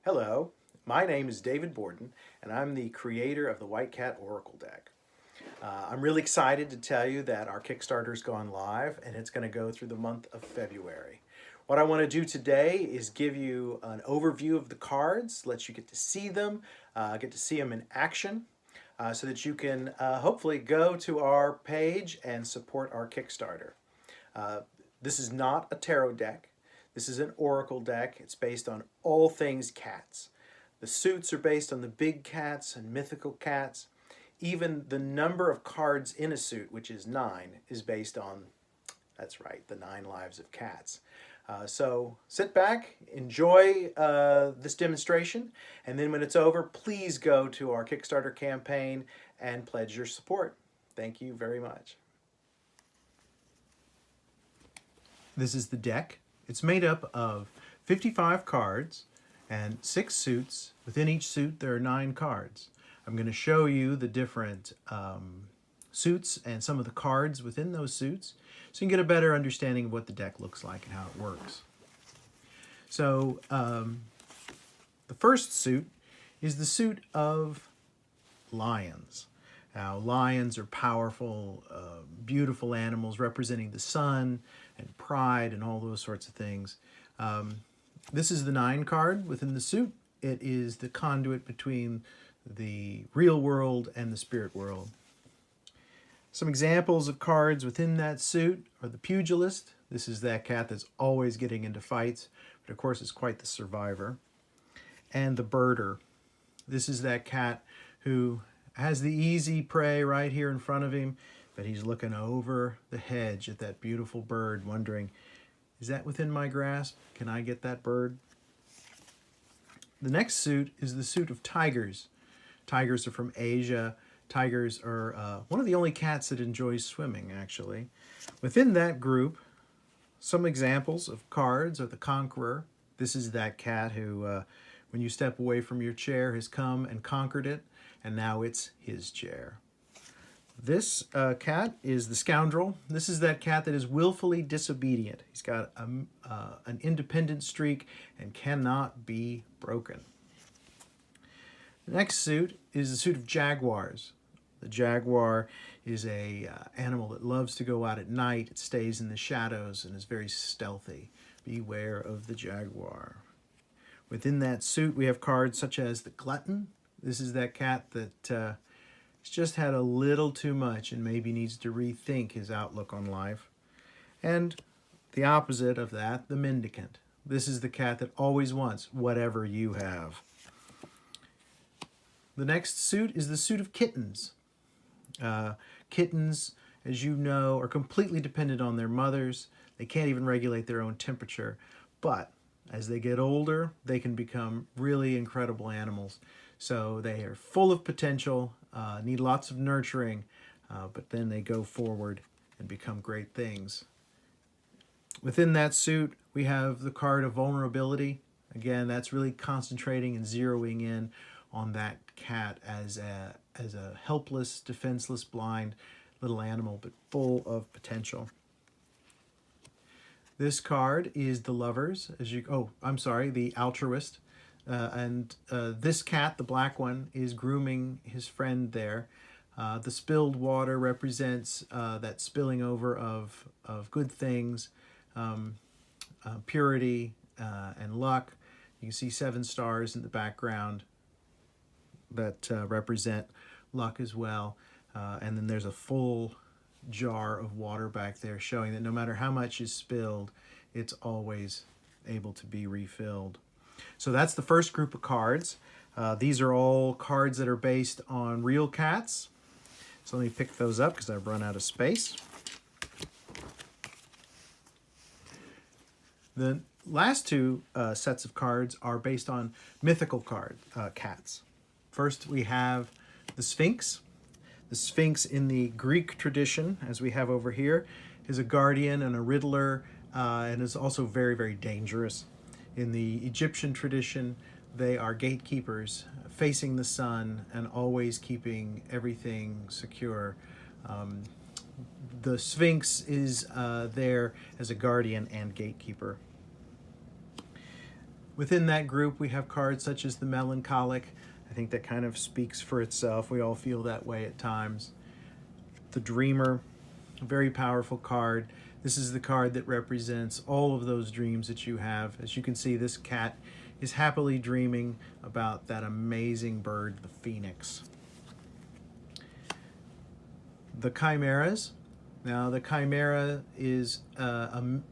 Hello, my name is David Borden, and I'm the creator of the White Cat Oracle deck. I'm really excited to tell you that our Kickstarter's gone live, and it's going to go through the month of February. What I want to do today is give you an overview of the cards, let you get to see them, get to see them in action, so that you can hopefully go to our page and support our Kickstarter. Uh, this is not a tarot deck. This is an oracle deck. It's based on all things cats. The suits are based on the big cats and mythical cats. Even the number of cards in a suit, which is 9, is based on, that's right, the 9 lives of cats. So sit back, enjoy this demonstration, and then when it's over, please go to our Kickstarter campaign and pledge your support. Thank you very much. This is the deck. It's made up of 55 cards and 6 suits. Within each suit there are 9 cards. I'm going to show you the different suits and some of the cards within those suits so you can get a better understanding of what the deck looks like and how it works. So the first suit is the suit of lions. Now, lions are powerful, beautiful animals representing the sun and pride and all those sorts of things. This is the 9 card within the suit. It is the conduit between the real world and the spirit world. Some examples of cards within that suit are the pugilist. This is that cat that's always getting into fights, but of course is quite the survivor. And the birder. This is that cat who has the easy prey right here in front of him, but he's looking over the hedge at that beautiful bird, wondering, is that within my grasp? Can I get that bird? The next suit is the suit of tigers. Tigers are from Asia. Tigers are one of the only cats that enjoys swimming, actually. Within that group, some examples of cards are the conqueror. This is that cat who, when you step away from your chair, has come and conquered it, and now it's his chair. This cat is the scoundrel. This is that cat that is willfully disobedient. He's got an independent streak and cannot be broken. The next suit is the suit of jaguars. The jaguar is a animal that loves to go out at night. It stays in the shadows and is very stealthy. Beware of the jaguar. Within that suit, we have cards such as the glutton. This is that cat that has just had a little too much and maybe needs to rethink his outlook on life. And the opposite of that, the mendicant. This is the cat that always wants whatever you have. The next suit is the suit of kittens. Kittens, as you know, are completely dependent on their mothers. They can't even regulate their own temperature. But as they get older, they can become really incredible animals. So they are full of potential, need lots of nurturing, but then they go forward and become great things. Within that suit, we have the card of vulnerability. Again, that's really concentrating and zeroing in on that cat as a helpless, defenseless, blind little animal, but full of potential. This card is the lovers, the altruist. This cat, the black one, is grooming his friend there. The spilled water represents that spilling over of good things, purity and luck. You can see 7 stars in the background that represent luck as well. And then there's a full jar of water back there showing that no matter how much is spilled, it's always able to be refilled. So that's the first group of cards. These are all cards that are based on real cats. So let me pick those up because I've run out of space. The last 2 sets of cards are based on mythical cats. First, we have the Sphinx. The Sphinx in the Greek tradition, as we have over here, is a guardian and a riddler, and is also very, very dangerous. In the Egyptian tradition, they are gatekeepers, facing the sun and always keeping everything secure. The Sphinx is there as a guardian and gatekeeper. Within that group, we have cards such as the Melancholic. I think that kind of speaks for itself. We all feel that way at times. The Dreamer, a very powerful card. This is the card that represents all of those dreams that you have. As you can see, this cat is happily dreaming about that amazing bird, the phoenix. The Chimeras. Now, the Chimera is an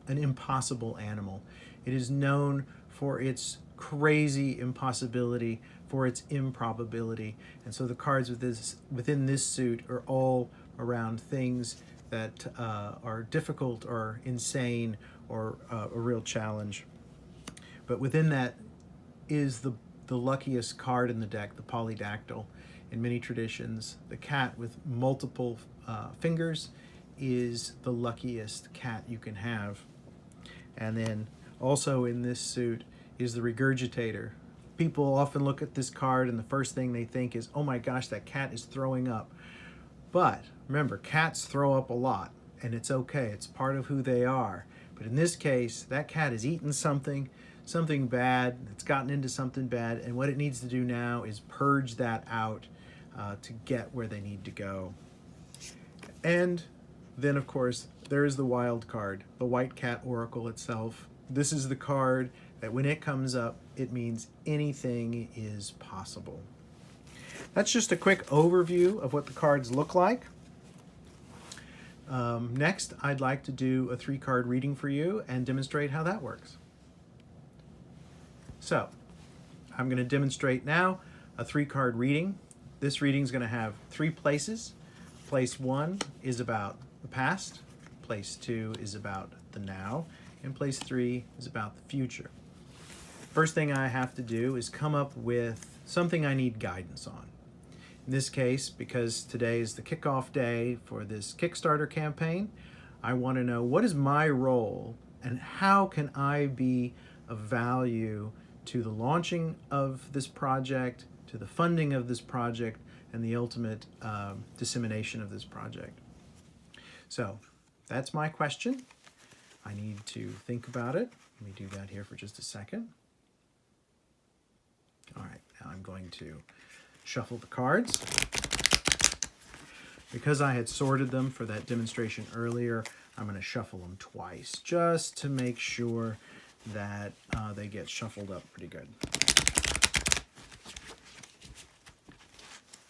impossible animal. It is known for its crazy impossibility, for its improbability. And so the cards within this suit are all around things that are difficult or insane or a real challenge. But within that is the luckiest card in the deck, the Polydactyl. In many traditions, the cat with multiple fingers is the luckiest cat you can have. And then also in this suit is the Regurgitator. People often look at this card and the first thing they think is, oh my gosh, that cat is throwing up. But remember, cats throw up a lot, and it's okay. It's part of who they are. But in this case, that cat has eaten something bad, it's gotten into something bad, and what it needs to do now is purge that out to get where they need to go. And then, of course, there is the wild card, the White Cat Oracle itself. This is the card that when it comes up, it means anything is possible. That's just a quick overview of what the cards look like. Next, I'd like to do a 3-card reading for you and demonstrate how that works. So, I'm going to demonstrate now a 3-card reading. This reading is going to have 3 places. Place 1 is about the past, place 2 is about the now, and place 3 is about the future. First thing I have to do is come up with something I need guidance on. In this case, because today is the kickoff day for this Kickstarter campaign, I want to know what is my role and how can I be of value to the launching of this project, to the funding of this project, and the ultimate dissemination of this project. So that's my question. I need to think about it. Let me do that here for just a second. All right, now I'm going to shuffle the cards. Because I had sorted them for that demonstration earlier, I'm going to shuffle them twice just to make sure that they get shuffled up pretty good.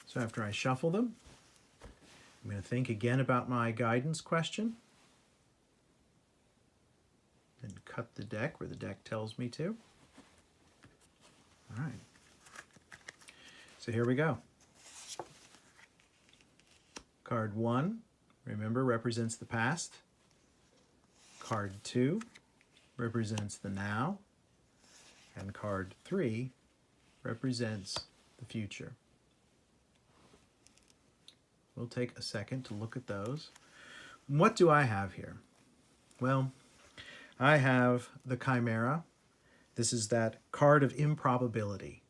So after I shuffle them, I'm going to think again about my guidance question and cut the deck where the deck tells me to. All right. So here we go. Card 1, remember, represents the past. Card 2 represents the now. And card 3 represents the future. We'll take a second to look at those. What do I have here? Well, I have the Chimera. This is that card of improbability.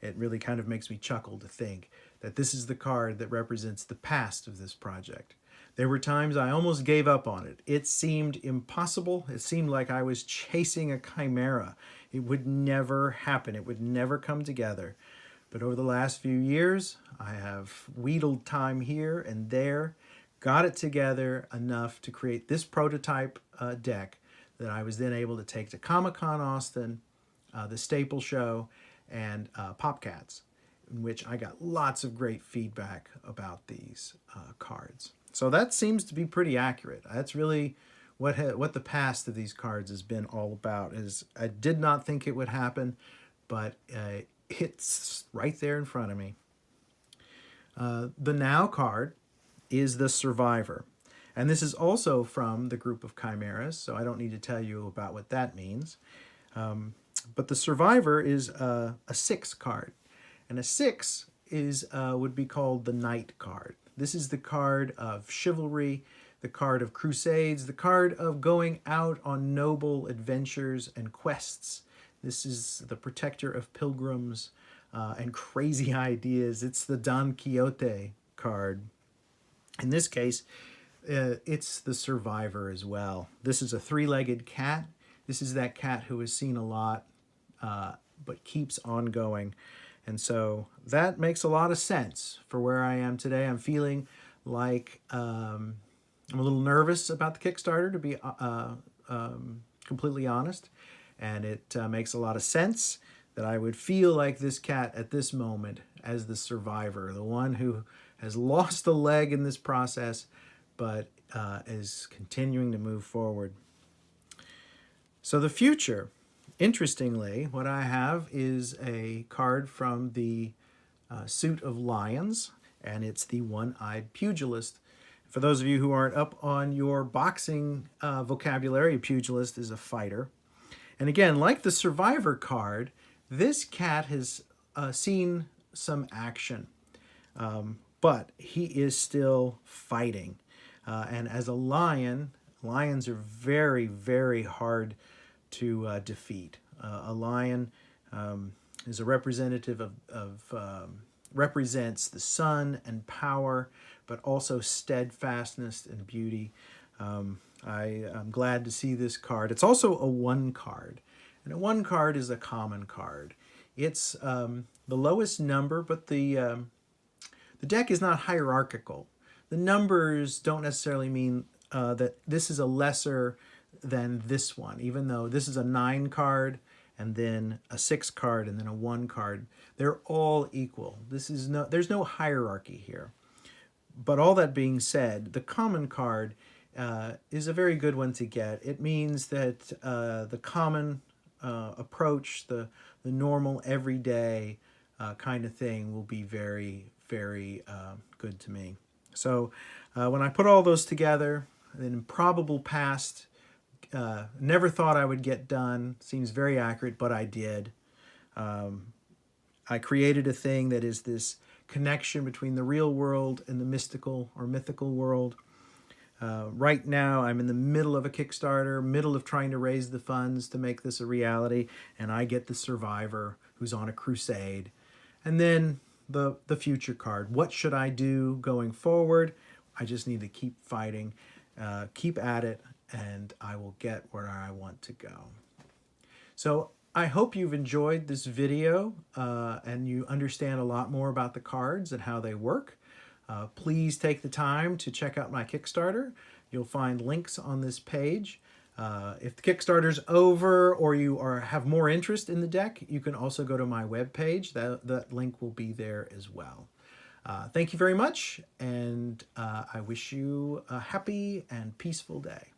It really kind of makes me chuckle to think that this is the card that represents the past of this project. There were times I almost gave up on it. It seemed impossible. It seemed like I was chasing a chimera. It would never happen. It would never come together. But over the last few years, I have wheedled time here and there, got it together enough to create this prototype deck that I was then able to take to Comic-Con Austin, the Staple Show, and PopCats, in which I got lots of great feedback about these cards. So that seems to be pretty accurate. That's really what the past of these cards has been all about. Is I did not think it would happen, but it's right there in front of me. The Now card is the Survivor. And this is also from the group of chimeras, so I don't need to tell you about what that means. But the Survivor is a 6 card. And a 6 is would be called the Knight card. This is the card of chivalry, the card of crusades, the card of going out on noble adventures and quests. This is the protector of pilgrims and crazy ideas. It's the Don Quixote card. In this case, it's the Survivor as well. This is a 3-legged cat. This is that cat who has seen a lot, but keeps on going. And so that makes a lot of sense for where I am today. I'm feeling like I'm a little nervous about the Kickstarter, to be completely honest. And it makes a lot of sense that I would feel like this cat at this moment as the survivor, the one who has lost a leg in this process, but is continuing to move forward. So the future, interestingly, what I have is a card from the suit of lions, and it's the one-eyed pugilist. For those of you who aren't up on your boxing vocabulary, a pugilist is a fighter. And again, like the survivor card, this cat has seen some action, but he is still fighting. And as a lion, lions are very, very hard to defeat. A lion is a representative represents the sun and power, but also steadfastness and beauty. I'm glad to see this card. It's also a 1 card, and a 1 card is a common card. It's the lowest number, but the deck is not hierarchical. The numbers don't necessarily mean that this is a lesser than this one, even though this is a 9 card and then a 6 card and then a 1 card. They're all equal. There's no hierarchy here. But all that being said, the common card is a very good one to get. It means that the common approach, the normal, everyday kind of thing will be very, very good to me. So when I put all those together, an improbable past, never thought I would get done, seems very accurate, but I did. I created a thing that is this connection between the real world and the mystical or mythical world. Right now, I'm in the middle of a Kickstarter, middle of trying to raise the funds to make this a reality, and I get the survivor who's on a crusade. And then the future card. What should I do going forward? I just need to keep fighting, keep at it, and I will get where I want to go. So I hope you've enjoyed this video and you understand a lot more about the cards and how they work. Please take the time to check out my Kickstarter. You'll find links on this page. If the Kickstarter's over or you have more interest in the deck, you can also go to my webpage. That link will be there as well. Thank you very much, and I wish you a happy and peaceful day.